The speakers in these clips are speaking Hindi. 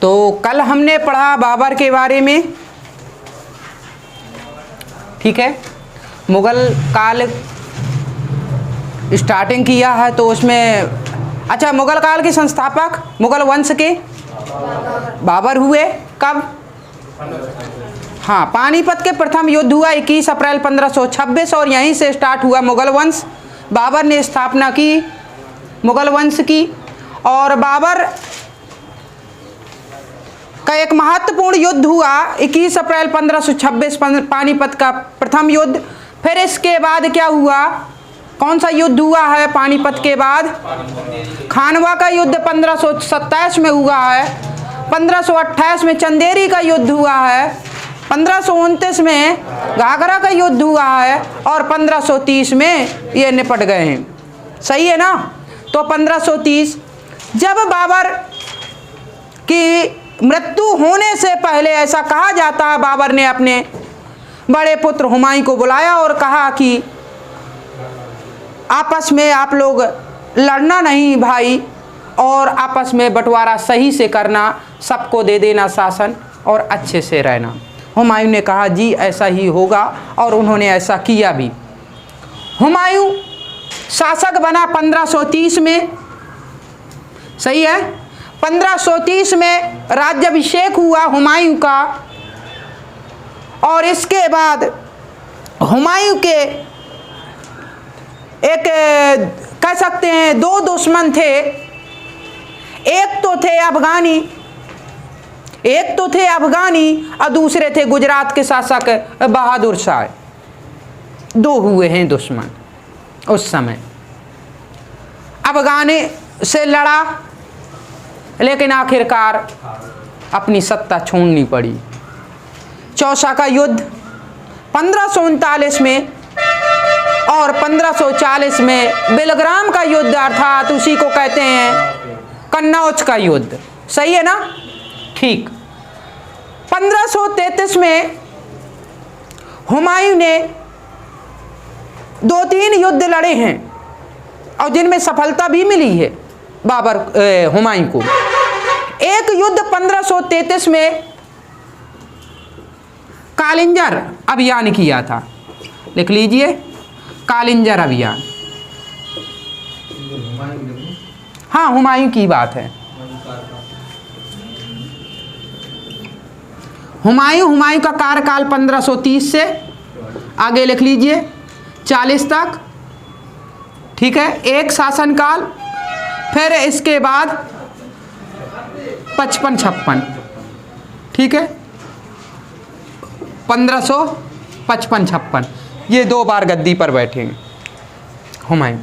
तो कल हमने पढ़ा बाबर के बारे में, ठीक है। मुगल काल स्टार्टिंग किया है तो उसमें अच्छा, मुगल काल के संस्थापक मुगल वंश के बाबर हुए। कब? हाँ, पानीपत के प्रथम युद्ध हुआ 21 अप्रैल 1526 और यहीं से स्टार्ट हुआ मुगल वंश। बाबर ने स्थापना की मुगल वंश की। और बाबर का एक महत्वपूर्ण युद्ध हुआ 21 अप्रैल 1526 पानीपत का प्रथम युद्ध। फिर इसके बाद क्या हुआ? कौन सा युद्ध हुआ है पानीपत के बाद? खानवा का युद्ध 1527 में हुआ है। 1528 में चंदेरी का युद्ध हुआ है। 1529 में घाघरा का युद्ध हुआ है और 1530 में ये निपट गए हैं। सही है ना? तो 1530 जब बाबर की मृत्यु होने से पहले, ऐसा कहा जाता है, बाबर ने अपने बड़े पुत्र हुमायूं को बुलाया और कहा कि आपस में आप लोग लड़ना नहीं भाई, और आपस में बंटवारा सही से करना, सबको दे देना शासन और अच्छे से रहना। हुमायूं ने कहा जी ऐसा ही होगा और उन्होंने ऐसा किया भी। हुमायूं शासक बना 1530 में, सही है। 1530 में राज्याभिषेक हुआ हुमायूं का और इसके बाद हुमायूं के एक कह सकते हैं दो दुश्मन थे। एक तो थे अफगानी और दूसरे थे गुजरात के शासक बहादुर शाह। दो हुए हैं दुश्मन उस समय। अफगानी से लड़ा लेकिन आखिरकार अपनी सत्ता छोड़नी पड़ी। चौसा का युद्ध 1539 में और 1540 में बेलग्राम का युद्ध, अर्थात उसी को कहते हैं कन्नौज का युद्ध। सही है ना? ठीक। 1533 में हुमायूं ने 2-3 युद्ध लड़े हैं और जिनमें सफलता भी मिली है हुमायूं को। एक युद्ध 1533 में कालिंजर अभियान किया था। लिख लीजिए, कालिंजर अभियान। हाँ, हुमायूं की बात है। हुमायूं का कार्यकाल 1530 से आगे लिख लीजिए 40 तक, ठीक है, एक शासनकाल। फिर इसके बाद 55-56, ठीक है, 1555-56 ये 2 बार गद्दी पर बैठेंगे हुमायूं।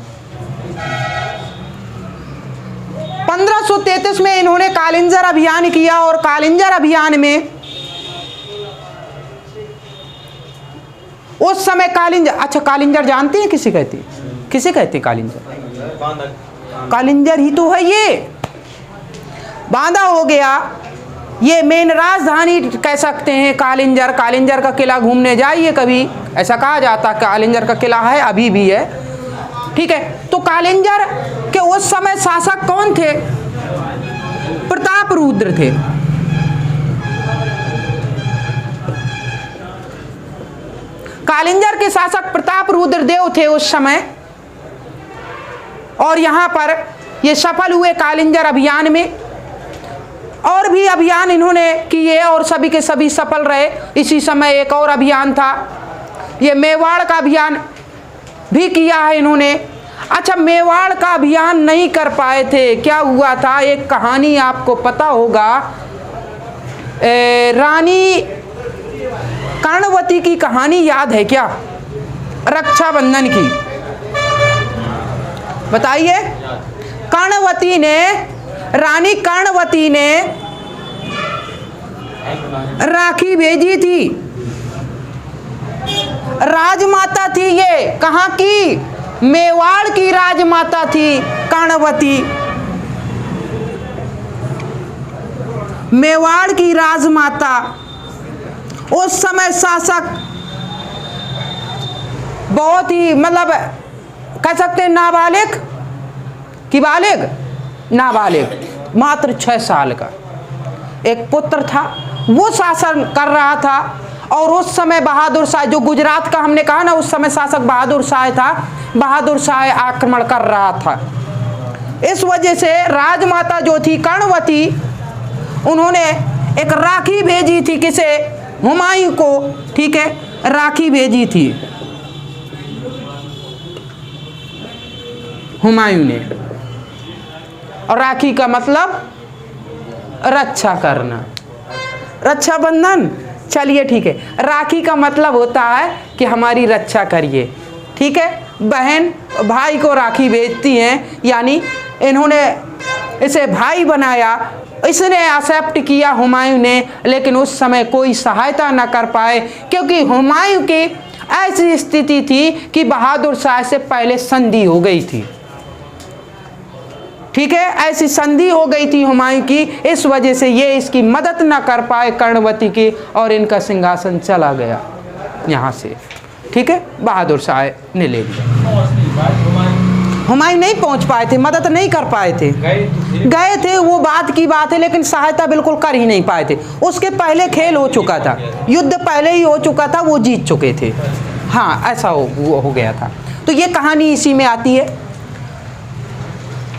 1533 में इन्होंने कालिंजर अभियान किया और कालिंजर अभियान में उस समय कालिंजर जानते हैं? किसे कहते हैं कालिंजर? कालिंजर ही तो है ये। बांदा हो गया, ये मेन राजधानी कह सकते हैं कालिंजर का किला घूमने जाइए कभी, ऐसा कहा जाता है। कालिंजर का किला है, अभी भी है, ठीक है। तो कालिंजर के उस समय शासक कौन थे? प्रतापरुद्र थे। कालिंजर के शासक प्रतापरुद्र देव थे उस समय। और यहां पर ये सफल हुए कालिंजर अभियान में। और भी अभियान इन्होंने किए और सभी के सभी सफल रहे। इसी समय एक और अभियान था, ये मेवाड़ का अभियान भी किया है इन्होंने। अच्छा, मेवाड़ का अभियान नहीं कर पाए थे। क्या हुआ था? एक कहानी आपको पता होगा, रानी कर्णवती की कहानी याद है क्या? रक्षाबंधन की, बताइए। रानी कर्णवती ने राखी भेजी थी। राजमाता थी ये, कहाँ की? मेवाड़ की राजमाता थी कर्णवती। मेवाड़ की राजमाता। उस समय शासक बहुत ही, मतलब कह सकते हैं नाबालिग की बालिग, नाबालिग मात्र 6 साल का, एक पुत्र था, वो शासन कर रहा था। और उस समय बहादुर शाह, जो गुजरात का हमने कहा ना, उस समय शासक बहादुर शाह था, बहादुर शाह आक्रमण कर रहा था। इस वजह से राजमाता जो थी कर्णवती, उन्होंने एक राखी भेजी थी, किसे? हुमायूं को, ठीक है, राखी भेजी थी हुमायूं ने। और राखी का मतलब रक्षा करना, रक्षाबंधन, चलिए ठीक है। राखी का मतलब होता है कि हमारी रक्षा करिए, ठीक है। बहन भाई को राखी भेजती हैं, यानी इन्होंने इसे भाई बनाया, इसने एक्सेप्ट किया हुमायूं ने। लेकिन उस समय कोई सहायता न कर पाए, क्योंकि हुमायूं की ऐसी स्थिति थी कि बहादुर शाह से पहले संधि हो गई थी, ठीक है, ऐसी संधि हो गई थी हुमायूं की। इस वजह से ये इसकी मदद ना कर पाए कर्णवती की, और इनका सिंहासन चला गया यहाँ से, ठीक है, बहादुर शाह ने ले लिया। हुमायूं नहीं पहुँच पाए थे, मदद नहीं कर पाए थे, गए थे वो बात की बात है, लेकिन सहायता बिल्कुल कर ही नहीं पाए थे। उसके पहले खेल हो चुका था, युद्ध पहले ही हो चुका था, वो जीत चुके थे। हाँ, ऐसा हो गया था। तो ये कहानी इसी में आती है,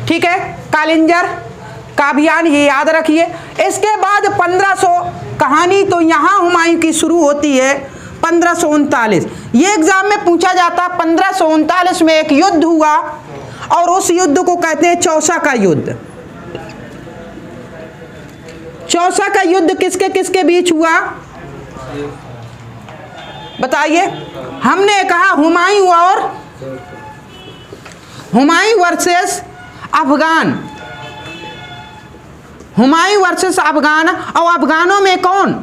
ठीक है। कालिंजर का अभियान ये याद रखिए। इसके बाद 1500 कहानी तो यहाँ हुमायूं की शुरू होती है 1539। ये एग्जाम में पूछा जाता। 1539 में एक युद्ध हुआ, और उस युद्ध को कहते हैं चौसा का युद्ध। चौसा का युद्ध किसके किसके बीच हुआ बताइए? हमने कहा हुमायूं वर्सेस अफगान, हुमायूं वर्सेस अफगान। और अफगानों में कौन?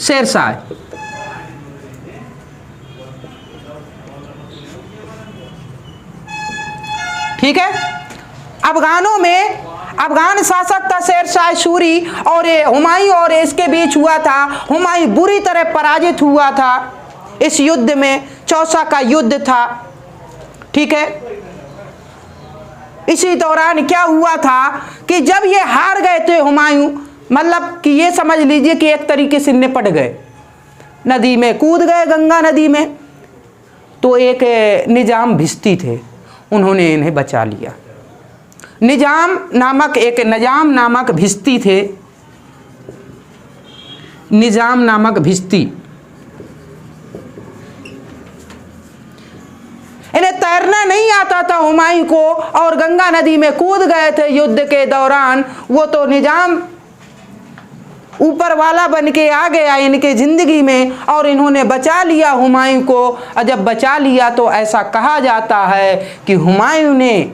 शेरशाह। ठीक है, अफगानों में अफगान शासक था शेरशाह सूरी, और हुमायूं और इसके बीच हुआ था। हुमायूं बुरी तरह पराजित हुआ था इस युद्ध में, चौसा का युद्ध था, ठीक है। इसी दौरान क्या हुआ था कि जब ये हार गए थे हुमायूं, मतलब कि ये समझ लीजिए कि एक तरीके से निपट गए, नदी में कूद गए, गंगा नदी में। तो एक निजाम भिस्ती थे, उन्होंने इन्हें बचा लिया। निजाम नामक भिस्ती थे, निजाम नामक भिस्ती। इन्हें तैरना नहीं आता था हुमायूं को, और गंगा नदी में कूद गए थे युद्ध के दौरान। वो तो निजाम ऊपर वाला बन के आ गया इनके जिंदगी में, और इन्होंने बचा लिया हुमायूं को। और जब बचा लिया तो ऐसा कहा जाता है कि हुमायूं ने,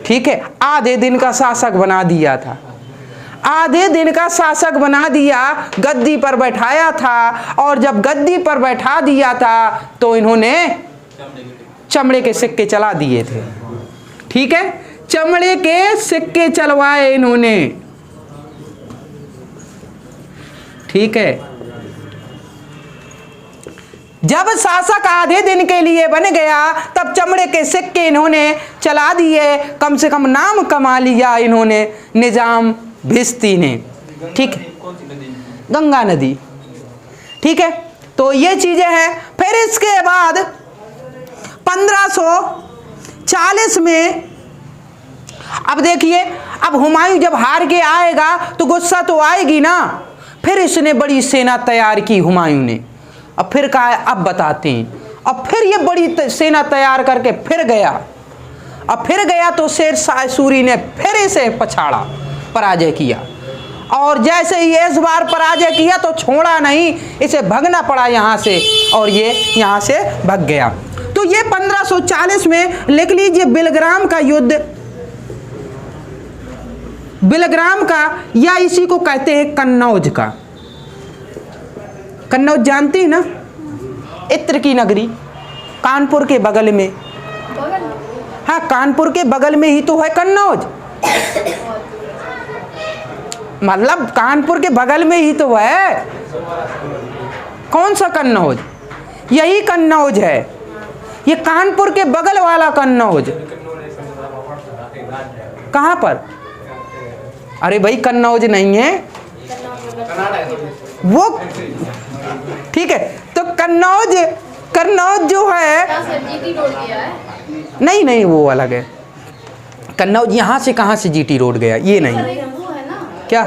ठीक है, आधे दिन का शासक बना दिया था, आधे दिन का शासक बना दिया, गद्दी पर बैठाया था। और जब गद्दी पर बैठा दिया था तो इन्होंने चमड़े के सिक्के चला दिए थे, ठीक है, चमड़े के सिक्के चलवाए इन्होंने, ठीक है। जब शासक आधे दिन के लिए बन गया, तब चमड़े के सिक्के इन्होंने चला दिए। कम से कम नाम कमा लिया इन्होंने, निजाम भिस्ती ने, ठीक है, गंगा नदी, ठीक है। तो ये चीजें हैं। फिर इसके बाद 1540 में, अब देखिए, अब हुमायूं जब हार के आएगा तो गुस्सा तो आएगी ना। फिर इसने बड़ी सेना तैयार की हुमायूं ने। अब फिर कहा, अब बताते हैं। अब फिर ये बड़ी सेना तैयार करके फिर गया। अब फिर गया तो शेरशाह सूरी ने फिर इसे पछाड़ा, पराजय किया। और जैसे ही इस बार पराजय किया तो छोड़ा नहीं, इसे भगना पड़ा यहाँ से, और ये यहाँ से भग गया। तो ये 1540 में लिख लीजिए बिलग्राम का युद्ध, बिलग्राम का, या इसी को कहते हैं कन्नौज का। कन्नौज जानती है ना, इत्र की नगरी, कानपुर के बगल में। हाँ, कानपुर के बगल में ही तो है कन्नौज, मतलब कानपुर के बगल में ही तो है। कौन सा कन्नौज? यही कन्नौज है, ये कानपुर के बगल वाला कन्नौज। कहाँ पर? अरे भाई कन्नौज नहीं है वो, ठीक है। तो कन्नौज, कन्नौज जो है नहीं नहीं वो अलग है। कन्नौज यहाँ से कहाँ से जीटी रोड गया, ये नहीं। क्या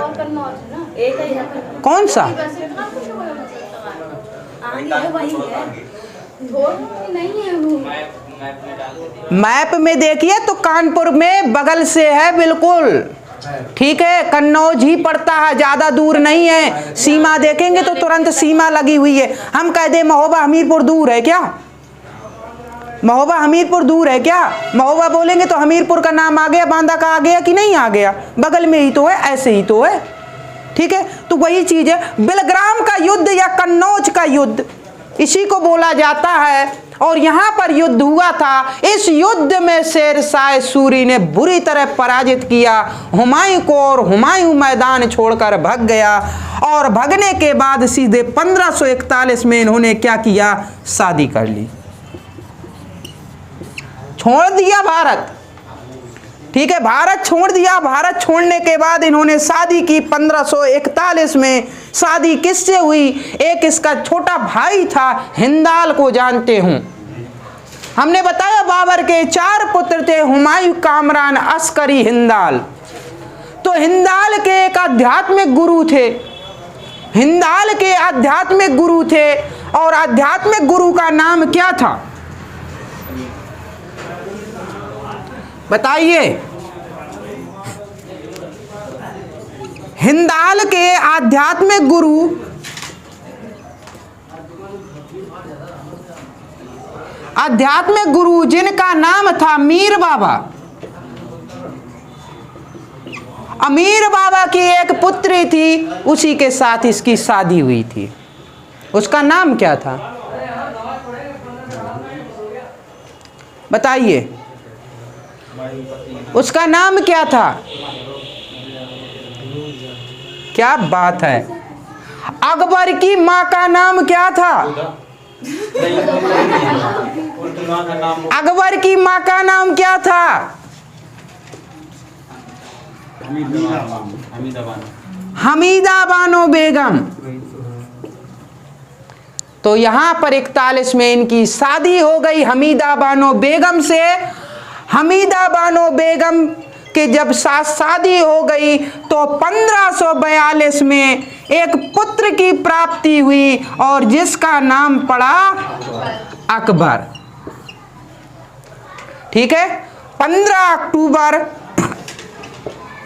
कौन सा मैप में देखिए तो कानपुर में बगल से है बिल्कुल, ठीक है। कन्नौज ही पड़ता है, ज्यादा दूर नहीं है। सीमा देखेंगे तो तुरंत सीमा लगी हुई है। हम कह दे महोबा हमीरपुर दूर है क्या, महोबा हमीरपुर दूर है क्या? महोबा बोलेंगे तो हमीरपुर का नाम आ गया, बांदा का आ गया कि नहीं आ गया? बगल में ही तो है, ऐसे ही तो है, ठीक है। तो वही चीज है, बिलग्राम का युद्ध या कन्नौज का युद्ध इसी को बोला जाता है। और यहां पर युद्ध हुआ था। इस युद्ध में शेरशाह सूरी ने बुरी तरह पराजित किया हुमायूं को, और हुमायूं मैदान छोड़कर भाग गया। और भागने के बाद सीधे 1541 में इन्होंने क्या किया, शादी कर ली, छोड़ दिया भारत, ठीक है। भारत छोड़ दिया। भारत छोड़ने के बाद इन्होंने शादी की 1541 में। शादी किससे हुई? एक इसका छोटा भाई था, हिंदाल को जानते हूं, हमने बताया बाबर के 4 पुत्र थे, हुमायूं, कामरान, अस्करी, हिंदाल। तो हिंदाल के एक आध्यात्मिक गुरु थे, हिंदाल के आध्यात्मिक गुरु थे। और आध्यात्मिक गुरु का नाम क्या था बताइए? हिंदाल के आध्यात्मिक गुरु जिनका नाम था मीर बाबा। अमीर बाबा की एक पुत्री थी, उसी के साथ इसकी शादी हुई थी। उसका नाम क्या था बताइए? उसका नाम क्या था? क्या बात है। अकबर की माँ का नाम क्या था? अकबर की माँ का नाम क्या था? हमीदा बानो बेगम। तो यहां पर 41 में इनकी शादी हो गई हमीदा बानो बेगम से। हमीदा बानो बेगम के जब शादी हो गई तो 1542 में एक पुत्र की प्राप्ति हुई, और जिसका नाम पड़ा अकबर, ठीक है। 15 अक्टूबर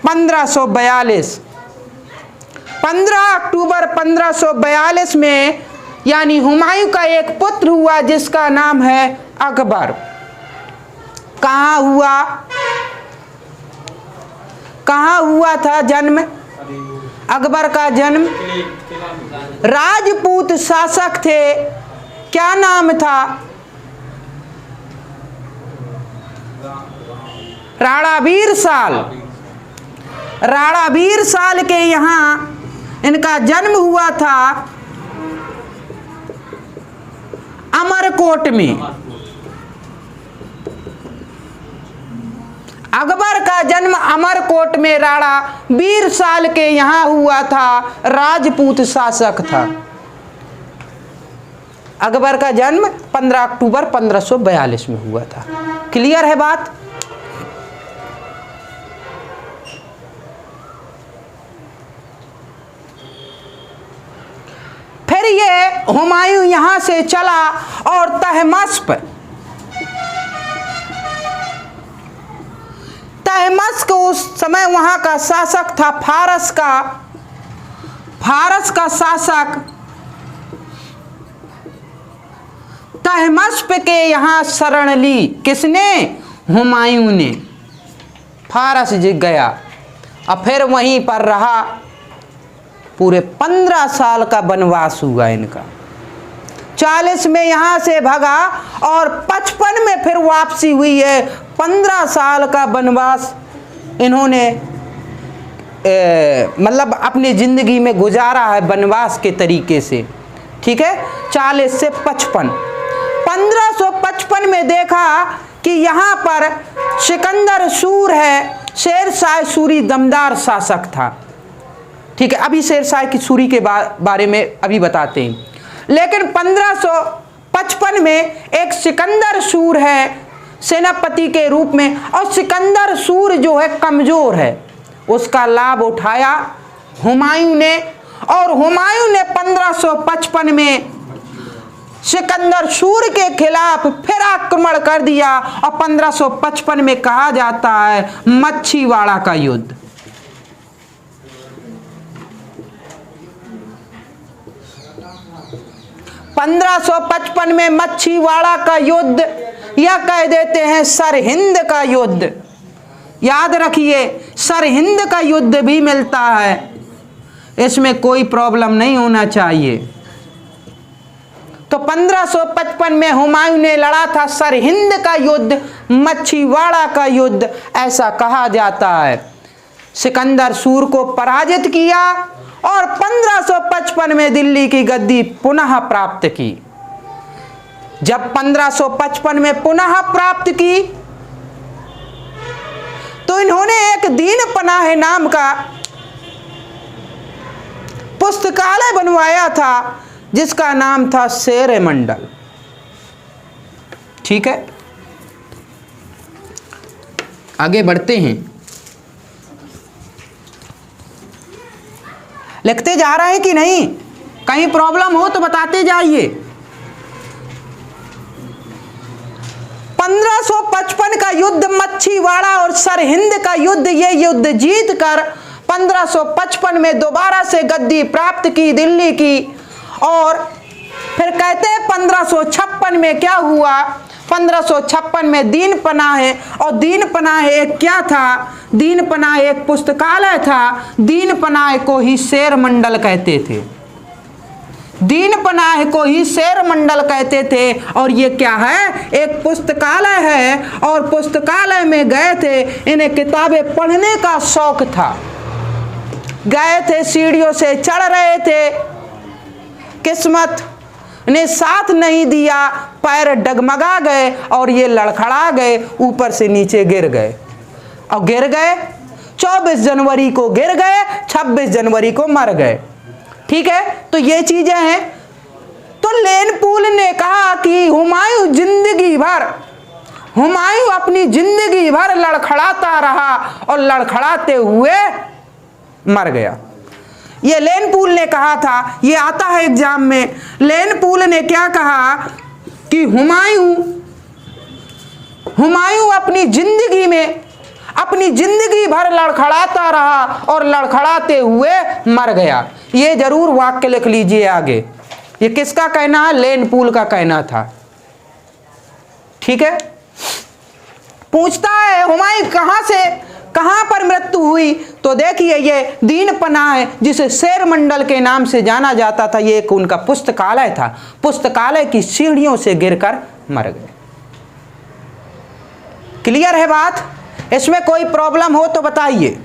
1542, 15 अक्टूबर 1542 में यानी हुमायूं का एक पुत्र हुआ जिसका नाम है अकबर। कहाँ हुआ, कहाँ हुआ था जन्म? अकबर का जन्म, राजपूत शासक थे, क्या नाम था? राणावीर साल। राणावीर साल के यहाँ इनका जन्म हुआ था अमरकोट में। अकबर का जन्म अमरकोट में राणावीर साल के यहाँ हुआ था, राजपूत शासक था। अकबर का जन्म 15 अक्टूबर 1542 में हुआ था। क्लियर है बात? फिर ये हुमायूं यहां से चला और तहमस्क उस समय वहां का शासक था, फारस का शासक तहमस्प के यहां शरण ली। किसने? हुमायूं ने। फारस जीत गया और फिर वहीं पर रहा। पूरे 15 साल का वनवास हुआ इनका। 40 में यहां से भगा और 55 में फिर वापसी हुई है। 15 साल का वनवास इन्होंने मतलब अपनी जिंदगी में गुजारा है वनवास के तरीके से, ठीक है। 40 से 55, 1555 में देखा कि यहाँ पर सिकंदर सूर है, शेर शाह सूरी दमदार शासक था। ठीक है, अभी शेर शाह की सूरी के बारे में अभी बताते हैं। लेकिन 1555 में एक सिकंदर सूर है सेनापति के रूप में, और सिकंदर सूर जो है कमजोर है, उसका लाभ उठाया हुमायूं ने, और हुमायूं ने 1555 में सिकंदर सूर के खिलाफ फिर आक्रमण कर दिया, और 1555 में कहा जाता है मच्छीवाड़ा का युद्ध। (1555) में मच्छीवाड़ा का युद्ध, या कह देते हैं सरहिंद का युद्ध। याद रखिए, सरहिंद का युद्ध भी मिलता है, इसमें कोई प्रॉब्लम नहीं होना चाहिए। तो 1555 में हुमायूं ने लड़ा था सरहिंद का युद्ध, मच्छीवाड़ा का युद्ध ऐसा कहा जाता है। सिकंदर सूर को पराजित किया और 1555 में दिल्ली की गद्दी पुनः प्राप्त की। जब 1555 में पुनः प्राप्त की तो इन्होंने एक दीन पनाह नाम का पुस्तकालय बनवाया था, जिसका नाम था शेर मंडल। ठीक है, आगे बढ़ते हैं। लिखते जा रहे हैं कि नहीं? कहीं प्रॉब्लम हो तो बताते जाइए। 1555 का युद्ध, मच्छीवाड़ा और सरहिंद का युद्ध, ये युद्ध जीत कर 1555 में दोबारा से गद्दी प्राप्त की दिल्ली की। और फिर कहते हैं 1556 में क्या हुआ? 1556 में दीन पनाह, और दीन पनाह एक क्या था? दीन पनाह एक पुस्तकालय था। दीन पनाह को ही शेर मंडल कहते थे। दीन पनाह को ही शेर मंडल कहते थे। और ये क्या है? एक पुस्तकालय है, और पुस्तकालय में गए थे, इन्हें किताबें पढ़ने का शौक था। गए थे, सीढ़ियों से चढ़ रहे थे, किस्मत ने साथ नहीं दिया, पैर डगमगा गए और ये लड़खड़ा गए, ऊपर से नीचे गिर गए। और गिर गए 24 जनवरी को गिर गए, 26 जनवरी को मर गए। ठीक है, तो ये चीजें हैं। तो लेनपूल ने कहा कि हुमायूं अपनी जिंदगी भर लड़खड़ाता रहा और लड़खड़ाते हुए मर गया। ये लेनपूल ने कहा था, ये आता है एग्जाम में। लेनपूल ने क्या कहा कि हुमायूं अपनी जिंदगी भर लड़खड़ाता रहा और लड़खड़ाते हुए मर गया। ये जरूर वाक्य लिख लीजिए आगे। ये किसका कहना है? लेनपूल का कहना था। ठीक है, पूछता है हुमायूं कहां पर मृत्यु हुई? तो देखिए, ये दीन पनाह है, जिसे शेर मंडल के नाम से जाना जाता था। ये एक उनका पुस्तकालय था। पुस्तकालय की सीढ़ियों से गिरकर मर गए। क्लियर है बात? इसमें कोई प्रॉब्लम हो तो बताइए।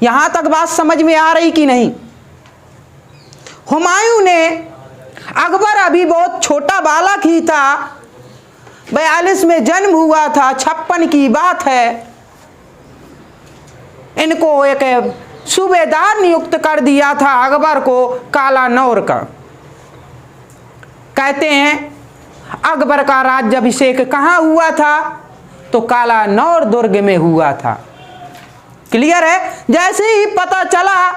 यहां तक बात समझ में आ रही कि नहीं? हुमायूं ने, अकबर अभी बहुत छोटा बालक ही था, 42 में जन्म हुआ था, 56 की बात है। इनको एक सूबेदार नियुक्त कर दिया था अकबर को, कालानौर का। कहते हैं अकबर का राज्याभिषेक कहाँ हुआ था? तो कालानौर दुर्ग में हुआ था। क्लियर है? जैसे ही पता चला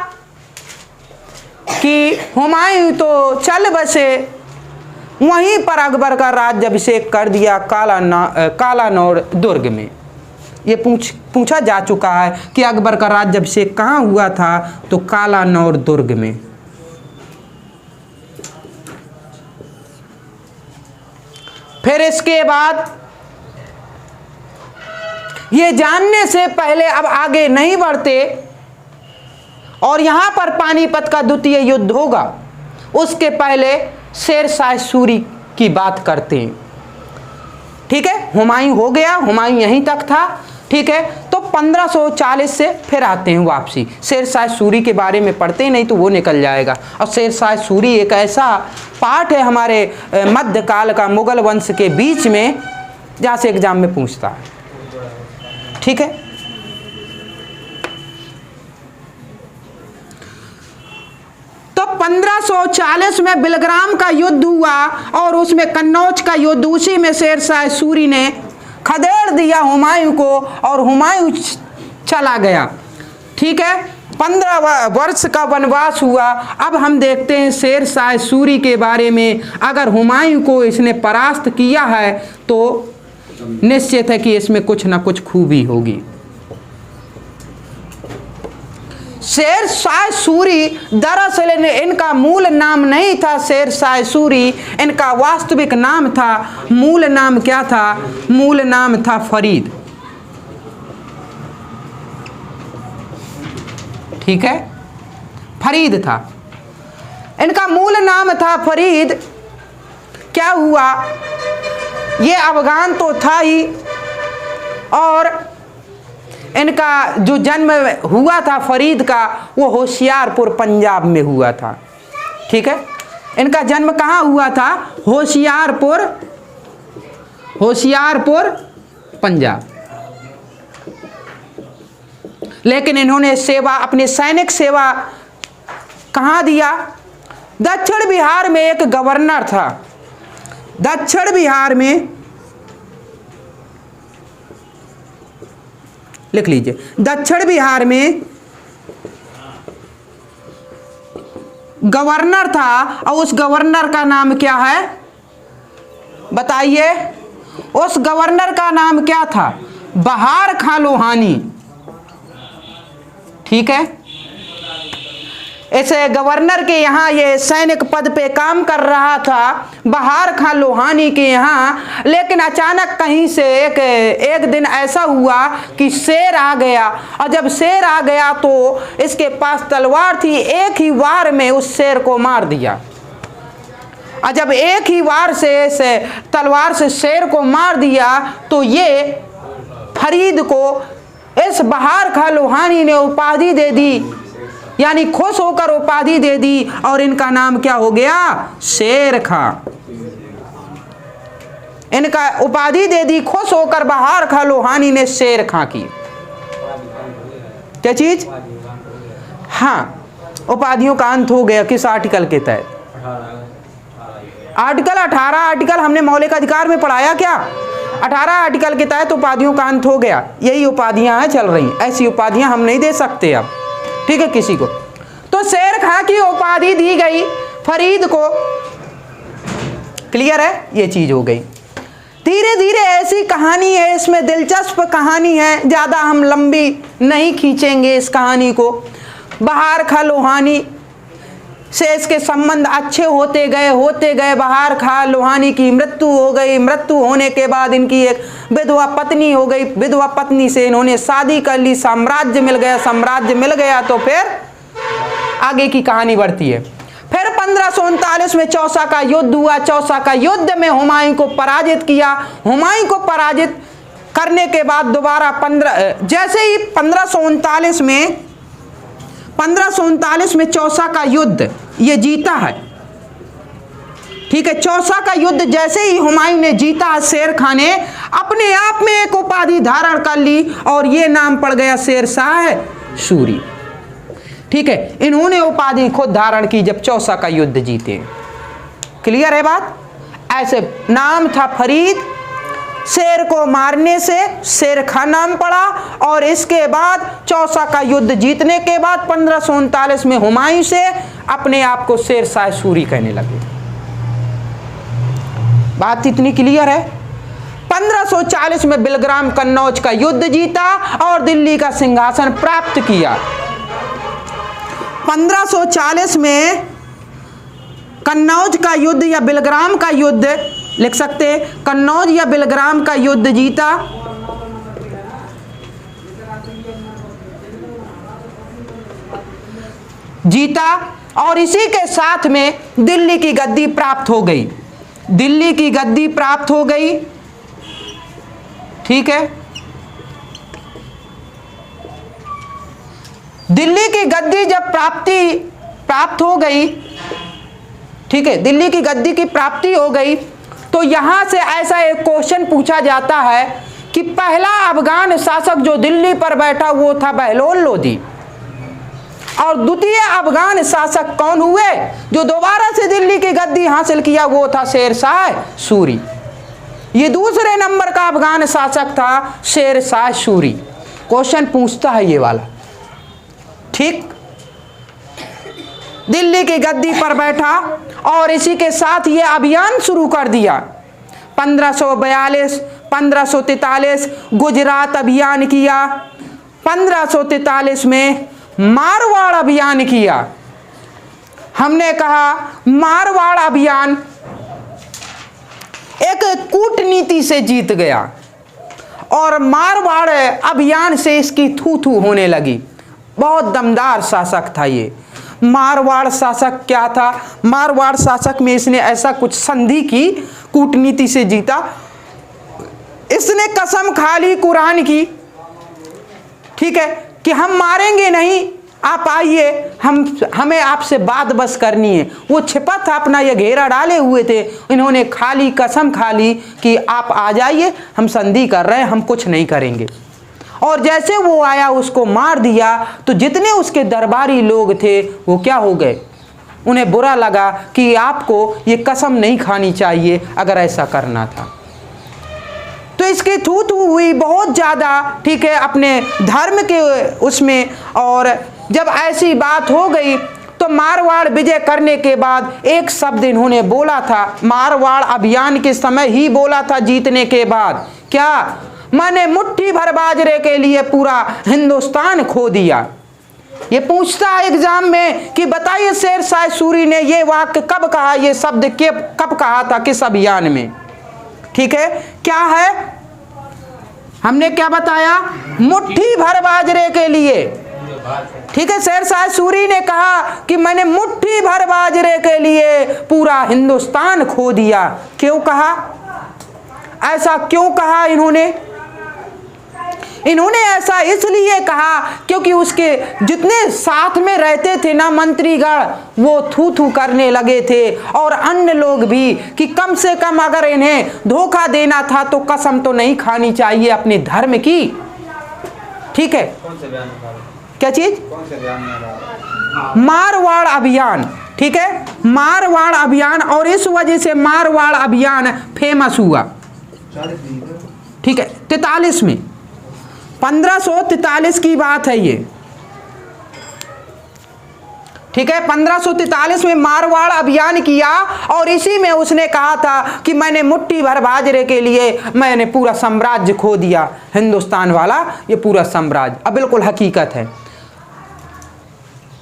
कि हुमायूं तो चल बसे, वहीं पर अकबर का राज्याभिषेक कर दिया कालानौर दुर्ग में। ये पूछा जा चुका है कि अकबर का राज्याभिषेक कहाँ हुआ था? तो कालानौर दुर्ग में। फिर इसके बाद ये जानने से पहले अब आगे नहीं बढ़ते, और यहां पर पानीपत का द्वितीय युद्ध होगा, उसके पहले शेर शाह सूरी की बात करते हैं। ठीक है, हुमायूं हो गया, हुमायूं यहीं तक था। ठीक है, तो 1540 से फिर आते हैं वापसी। शेर शाह सूरी के बारे में पढ़ते ही नहीं तो वो निकल जाएगा। और शेर शाह सूरी एक ऐसा पार्ट है हमारे मध्यकाल का मुगल वंश के बीच में, जहाँ से एग्जाम में पूछता है। ठीक है। तो 1540 में बिलग्राम का युद्ध हुआ और उसमें कन्नौज का युद्ध, उसी में शेरशाह सूरी ने खदेड़ दिया हुमायूं को और हुमायूं चला गया। ठीक है, 15 वर्ष का वनवास हुआ। अब हम देखते हैं शेरशाह सूरी के बारे में। अगर हुमायूं को इसने परास्त किया है तो निश्चित है कि इसमें कुछ ना कुछ खूबी होगी। शेरशाह सूरी दरअसल इनका मूल नाम नहीं था शेरशाह सूरी, इनका वास्तविक नाम था, मूल नाम क्या था? मूल नाम था फरीद। ठीक है, फरीद था इनका मूल नाम था, फरीद। क्या हुआ, ये अफगान तो था ही और इनका जो जन्म हुआ था फरीद का वो होशियारपुर पंजाब में हुआ था। ठीक है, इनका जन्म कहाँ हुआ था? होशियारपुर पंजाब। लेकिन इन्होंने सेवा, अपनी सैनिक सेवा कहाँ दिया? दक्षिण बिहार में एक गवर्नर था, दक्षिण बिहार में, लिख लीजिए, दक्षिण बिहार में गवर्नर था और उस गवर्नर का नाम क्या है बताइए? उस गवर्नर का नाम क्या था? बहार खां लोहानी। ठीक है, ऐसे गवर्नर के यहाँ ये सैनिक पद पे काम कर रहा था बहार खां लोहानी के यहाँ। लेकिन अचानक कहीं से एक दिन ऐसा हुआ कि शेर आ गया और जब शेर आ गया तो इसके पास तलवार थी, एक ही वार में उस शेर को मार दिया। और जब एक ही वार से तलवार से शेर को मार दिया तो ये फरीद को इस बहार खां लोहानी ने उपाधि दे दी, यानी खुश होकर उपाधि दे दी और इनका नाम क्या हो गया? शेर खां। इनका उपाधि दे दी खुश होकर बहार खां लोहानी ने शेर खां की। क्या चीज? हाँ, उपाधियों का अंत हो गया। किस आर्टिकल के तहत? आर्टिकल 18। आर्टिकल हमने मौलिक अधिकार में पढ़ाया क्या? 18 आर्टिकल के तहत उपाधियों का अंत हो गया। यही उपाधियां हैं चल रही, ऐसी उपाधियां हम नहीं दे सकते अब। ठीक है, किसी को। तो शेर खां की उपाधि दी गई फरीद को। क्लियर है? ये चीज हो गई। धीरे धीरे ऐसी कहानी है, इसमें दिलचस्प कहानी है, ज्यादा हम लंबी नहीं खींचेंगे इस कहानी को। बहार खां लोहानी से इसके संबंध अच्छे होते गए। बहार खां लोहानी की मृत्यु हो गई। मृत्यु होने के बाद इनकी एक विधवा पत्नी हो गई। विधवा पत्नी से इन्होंने शादी कर ली। साम्राज्य मिल गया तो फिर आगे की कहानी बढ़ती है। फिर 1539 में चौसा का युद्ध हुआ। चौसा का युद्ध में हुमायूं को पराजित किया। हुमायूं को पराजित करने के बाद दोबारा जैसे ही 1539 में चौसा का युद्ध ये जीता है। ठीक है, चौसा का युद्ध जैसे ही हुमायूं ने जीता, शेर खां ने अपने आप में एक उपाधि धारण कर ली और ये नाम पड़ गया शेरशाह सूरी। ठीक है, इन्होंने उपाधि खुद धारण की जब चौसा का युद्ध जीते। क्लियर है बात? ऐसे नाम था फरीद, शेर को मारने से शेर खां नाम पड़ा और इसके बाद चौसा का युद्ध जीतने के बाद 1539 में हुमायूं से अपने आप को शेरशाह सूरी कहने लगे। बात इतनी क्लियर है? 1540 में बिलग्राम कन्नौज का युद्ध जीता और दिल्ली का सिंहासन प्राप्त किया। 1540 में कन्नौज का युद्ध या बिलग्राम का युद्ध लिख सकते हैं, कन्नौज या बिलग्राम का युद्ध जीता और इसी के साथ में दिल्ली की गद्दी प्राप्त हो गई। दिल्ली की गद्दी प्राप्त हो गई। ठीक है, दिल्ली की गद्दी जब प्राप्त हो गई, ठीक है, दिल्ली की गद्दी की प्राप्ति हो गई तो यहां से ऐसा एक क्वेश्चन पूछा जाता है कि पहला अफगान शासक जो दिल्ली पर बैठा वो था बहलोल लोदी, और द्वितीय अफगान शासक कौन हुए जो दोबारा से दिल्ली की गद्दी हासिल किया, वो था शेर शाह सूरी। ये दूसरे नंबर का अफगान शासक था शेर शाह सूरी। क्वेश्चन पूछता है ये वाला, ठीक। दिल्ली की गद्दी पर बैठा और इसी के साथ ये अभियान शुरू कर दिया। 1542 1543 गुजरात अभियान किया, 1543 में मारवाड़ अभियान किया। हमने कहा मारवाड़ अभियान एक कूटनीति से जीत गया और मारवाड़ अभियान से इसकी थू थू होने लगी। बहुत दमदार शासक था ये। मारवाड़ शासक क्या था? मारवाड़ शासक में इसने ऐसा कुछ संधि की, कूटनीति से जीता। इसने कसम खा ली कुरान की, ठीक है, कि हम मारेंगे नहीं, आप आइए, हमें आपसे बात बस करनी है। वो छिपा था अपना, ये घेरा डाले हुए थे। इन्होंने खाली कसम खा ली कि आप आ जाइए, हम संधि कर रहे हैं, हम कुछ नहीं करेंगे। और जैसे वो आया उसको मार दिया, तो जितने उसके दरबारी लोग थे वो क्या हो गए, उन्हें बुरा लगा कि आपको ये कसम नहीं खानी चाहिए अगर ऐसा करना था। तो इसकी थू थू हुई बहुत ज़्यादा, ठीक है, अपने धर्म के उसमें। और जब ऐसी बात हो गई तो मारवाड़ विजय करने के बाद एक शब्द इन्होंने बोला था, मारवाड़ अभियान के समय ही बोला था जीतने के बाद, क्या? मैंने मुट्ठी भर बाजरे के लिए पूरा हिंदुस्तान खो दिया। ये पूछता है एग्जाम में कि बताइए शेर शाह सूरी ने ये वाक्य कब कहा, ये शब्द कब कहा था, किस अभियान में? ठीक है, क्या है? हमने क्या बताया? मुट्ठी भर बाजरे के लिए। ठीक है, शेर शाह सूरी ने कहा कि मैंने मुट्ठी भर बाजरे के लिए पूरा हिंदुस्तान खो दिया। क्यों कहा? ऐसा क्यों कहा इन्होंने? इन्होंने ऐसा इसलिए कहा क्योंकि उसके जितने साथ में रहते थे ना मंत्रीगण, वो थू थू करने लगे थे, और अन्य लोग भी, कि कम से कम अगर इन्हें धोखा देना था तो कसम तो नहीं खानी चाहिए अपने धर्म की। ठीक है, कौन से बयान? क्या चीज? कौन से बयान? मारवाड़ अभियान। ठीक है, मारवाड़ अभियान, और इस वजह से मारवाड़ अभियान फेमस हुआ। ठीक है, 43 में, 1543 की बात है ये। ठीक है, 1543 में मारवाड़ अभियान किया, और इसी में उसने कहा था कि मैंने मुट्ठी भर बाजरे के लिए मैंने पूरा साम्राज्य खो दिया, हिंदुस्तान वाला ये पूरा साम्राज्य। अब बिल्कुल हकीकत है।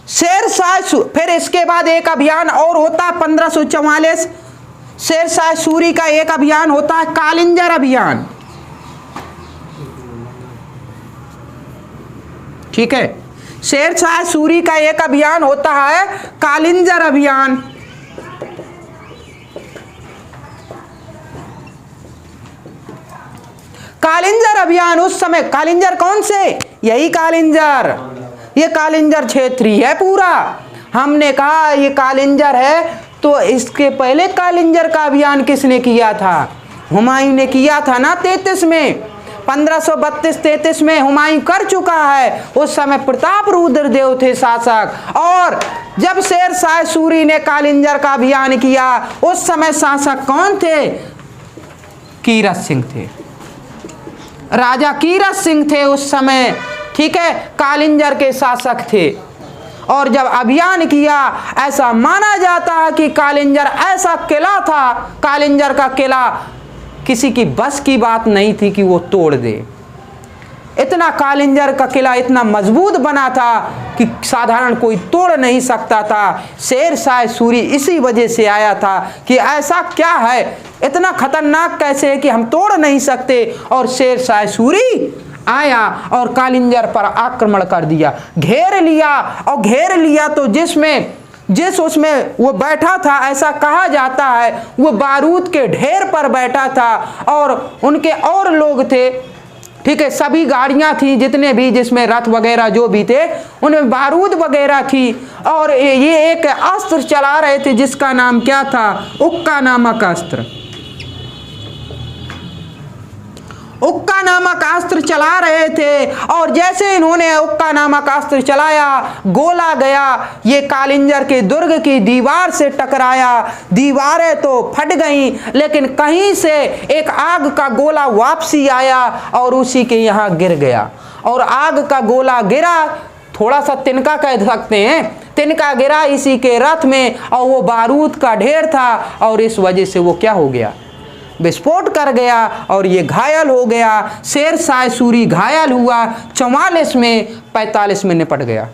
शेर शाह, फिर इसके बाद एक अभियान और होता है 1544, शेर शाह सूरी का एक अभियान होता है कालिंजर अभियान। ठीक है, शेर शाह सूरी का एक अभियान होता है कालिंजर अभियान। कालिंजर अभियान उस समय, कालिंजर कौन से? यही कालिंजर, ये कालिंजर क्षेत्रीय है पूरा। हमने कहा ये कालिंजर है, तो इसके पहले कालिंजर का अभियान किसने किया था? हुमायूं ने किया था ना 33 में। 1532-33 में हुमायूं कर चुका है। उस समय प्रताप रुद्रदेव थे शासक, और जब शेर शाह सूरी ने कालिंजर का अभियान किया उस समय शासक कौन थे? कीरत सिंह थे, राजा कीरत सिंह थे उस समय। ठीक है, कालिंजर के शासक थे। और जब अभियान किया, ऐसा माना जाता है कि कालिंजर ऐसा किला था, कालिंजर का किला किसी की बस की बात नहीं थी कि वो तोड़ दे। इतना कालिंजर का किला इतना मजबूत बना था कि साधारण कोई तोड़ नहीं सकता था। शेर शाह सूरी इसी वजह से आया था कि ऐसा क्या है, इतना खतरनाक कैसे है कि हम तोड़ नहीं सकते। और शेर शाह सूरी आया और कालिंजर पर आक्रमण कर दिया, घेर लिया। और घेर लिया तो जिस उसमें वो बैठा था, ऐसा कहा जाता है वो बारूद के ढेर पर बैठा था, और उनके और लोग थे। ठीक है, सभी गाड़ियां थी जितने भी, जिसमें रथ वगैरह जो भी थे उनमें बारूद वगैरह थी। और ये एक अस्त्र चला रहे थे जिसका नाम क्या था? उक्का नामक अस्त्र। उक्का नामक अस्त्र चला रहे थे और जैसे इन्होंने उक्का नामक अस्त्र चलाया, गोला गया, ये कालिंजर के दुर्ग की दीवार से टकराया। दीवारें तो फट गईं, लेकिन कहीं से एक आग का गोला वापसी आया और उसी के यहाँ गिर गया। और आग का गोला गिरा, थोड़ा सा तिनका कह सकते हैं, तिनका गिरा इसी के रथ में और वो बारूद का ढेर था और इस वजह से वो क्या हो गया, विस्फोट कर गया और ये घायल हो गया। शेरशाह सूरी घायल हुआ, 44 में 45 में निपट गया।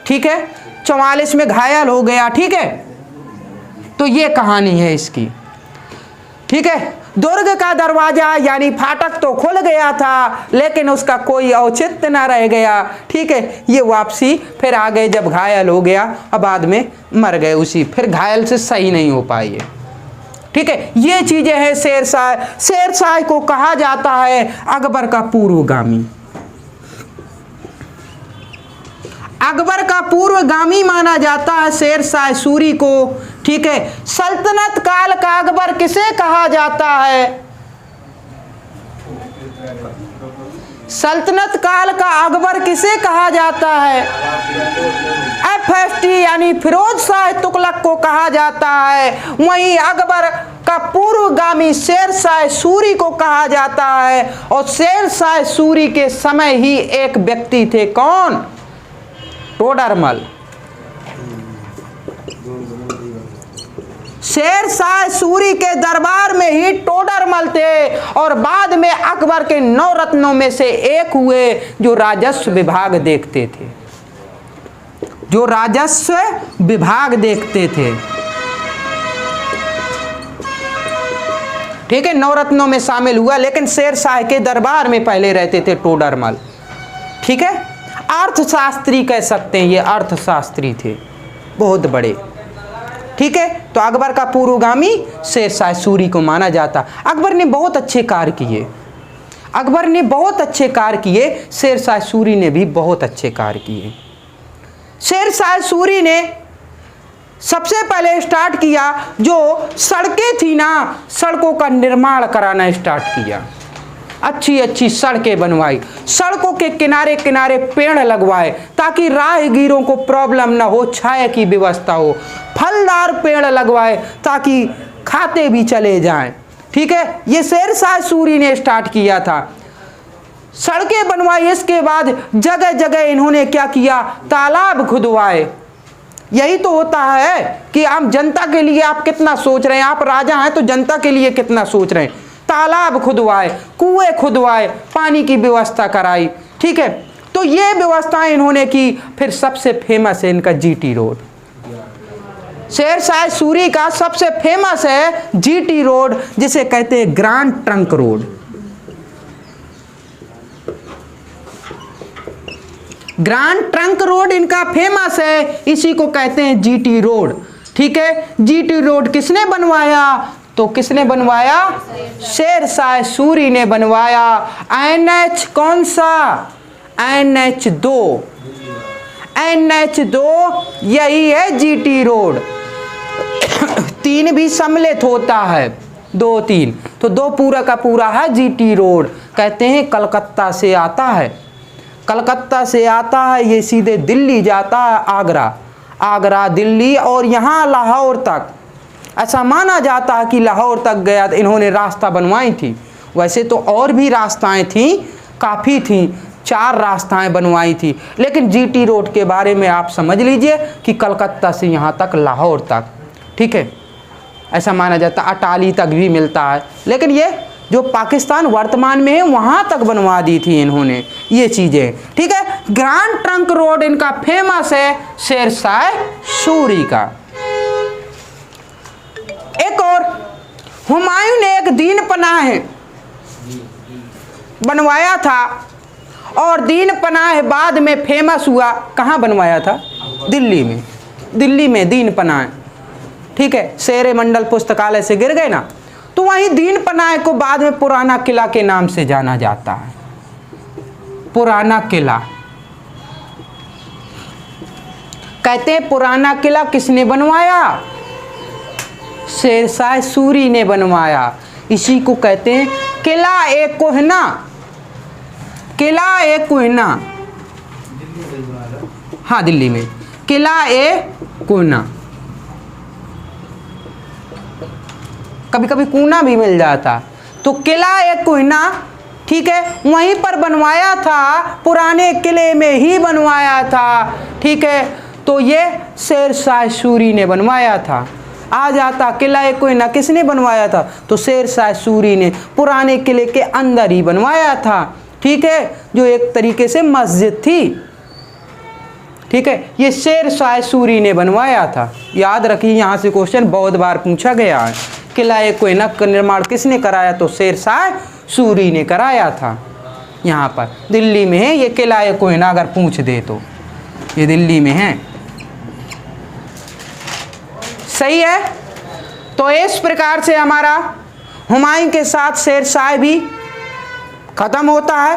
ठीक है, 44 में घायल हो गया। ठीक है, तो ये कहानी है इसकी। ठीक है, दुर्ग का दरवाजा यानी फाटक तो खुल गया था, लेकिन उसका कोई औचित्य न रह गया। ठीक है, ये वापसी फिर आ गए जब घायल हो गया और बाद में मर गए उसी, फिर घायल से सही नहीं हो पाई। ठीक है, ये चीजें हैं शेरशाह। शेरशाह को कहा जाता है अकबर का पूर्वगामी। अकबर का पूर्वगामी माना जाता है शेरशाह सूरी को। ठीक है, सल्तनत काल का अकबर किसे कहा जाता है? सल्तनत काल का अकबर किसे कहा जाता है? FST यानी फिरोज शाह तुगलक को कहा जाता है। वहीं अकबर का पूर्वगामी शेरशाह सूरी को कहा जाता है। और शेरशाह सूरी के समय ही एक व्यक्ति थे, कौन? टोडरमल। शेरशाह सूरी के दरबार में ही टोडरमल थे और बाद में अकबर के 9 रत्नों में से एक हुए जो राजस्व विभाग देखते थे, जो राजस्व विभाग देखते थे। ठीक है, 9 रत्नों में शामिल हुआ, लेकिन शेरशाह के दरबार में पहले रहते थे टोडरमल। ठीक है, अर्थशास्त्री कह सकते हैं, ये अर्थशास्त्री थे बहुत बड़े। ठीक है, तो अकबर का पूर्वगामी शेरशाह सूरी को माना जाता। अकबर ने बहुत अच्छे कार्य किए, अकबर ने बहुत अच्छे कार्य किए, शेरशाह सूरी ने भी बहुत अच्छे कार्य किए। शेरशाह सूरी ने सबसे पहले स्टार्ट किया, जो सड़कें थी ना, सड़कों का निर्माण कराना स्टार्ट किया। अच्छी अच्छी सड़कें बनवाई, सड़कों के किनारे किनारे पेड़ लगवाए ताकि राहगीरों को प्रॉब्लम ना हो, छाया की व्यवस्था हो। फलदार पेड़ लगवाए ताकि खाते भी चले जाएं। ठीक है, ये शेरशाह सूरी ने स्टार्ट किया था। सड़कें बनवाई, इसके बाद जगह जगह इन्होंने क्या किया, तालाब खुदवाए। यही तो होता है कि आप जनता के लिए आप कितना सोच रहे हैं, आप राजा हैं तो जनता के लिए कितना सोच रहे हैं। तालाब खुदवाए, कुएं खुदवाए, पानी की व्यवस्था कराई। ठीक है, तो ये व्यवस्थाएं इन्होंने की। फिर सबसे फेमस है इनका GT रोड। शेरशाह सूरी का सबसे फेमस है GT रोड, जिसे कहते हैं grand trunk road. Grand trunk road इनका फेमस है, इसी को कहते हैं GT रोड। ठीक है, GT रोड किसने बनवाया? तो किसने बनवाया? शेरशाह सूरी ने बनवाया। NH कौन सा? NH2। NH2 यही है GT रोड। 3 भी सम्मिलित होता है, 2 3, तो 2 पूरा का पूरा है GT रोड। कहते हैं कलकत्ता से आता है, कलकत्ता से आता है, ये सीधे दिल्ली जाता है, आगरा, आगरा दिल्ली और यहाँ लाहौर तक। ऐसा माना जाता है कि लाहौर तक गया, इन्होंने रास्ता बनवाई थी। वैसे तो और भी रास्ताएं थी, काफ़ी थी, 4 रास्ताएं बनवाई थी, लेकिन GT रोड के बारे में आप समझ लीजिए कि कलकत्ता से यहाँ तक, लाहौर तक। ठीक है, ऐसा माना जाता है। अटाली तक भी मिलता है, लेकिन ये जो पाकिस्तान वर्तमान में है वहाँ तक बनवा दी थी इन्होंने ये चीज़ें। ठीक है, ग्रांड ट्रंक रोड इनका फेमस है शेरशाह सूरी का। एक और, हुमायूं ने एक दीन पनाह बनवाया था और दीन पनाह बाद में फेमस हुआ। कहाँ बनवाया था? दिल्ली में, दिल्ली में दीन पनाह। ठीक है, शेर मंडल पुस्तकालय से गिर गए ना, तो वहीं दीन पनाह को बाद में पुराना किला के नाम से जाना जाता है। पुराना किला कहते हैं। पुराना किला किसने बनवाया? शेरशाह सूरी ने बनवाया। इसी को कहते हैं किला ए कोहिना, किला ए कोहिना, हाँ दिल्ली में, किला ए कोहिना, कभी कभी कूना भी मिल जाता। तो किला ए कोहिना, ठीक है, वहीं पर बनवाया था, पुराने किले में ही बनवाया था, ठीक है। तो ये शेर शाह सूरी ने बनवाया था। आ जाता किला ए कोहिना किसने बनवाया था, तो शेर शाह सूरी ने, पुराने किले के अंदर ही बनवाया था, ठीक है, जो एक तरीके से मस्जिद थी, ठीक है। ये शेर शाह सूरी ने बनवाया था। याद रखिए, यहाँ से क्वेश्चन बहुत बार पूछा गया है। किला ए कोहिना का निर्माण किसने कराया, तो शेर शाह सूरी ने कराया था। यहाँ पर दिल्ली में है ये किला ए कोहिना, अगर पूछ दे तो ये दिल्ली में है। सही है। तो इस प्रकार से हमारा हुमायूं के साथ शेर शाह भी खत्म होता है।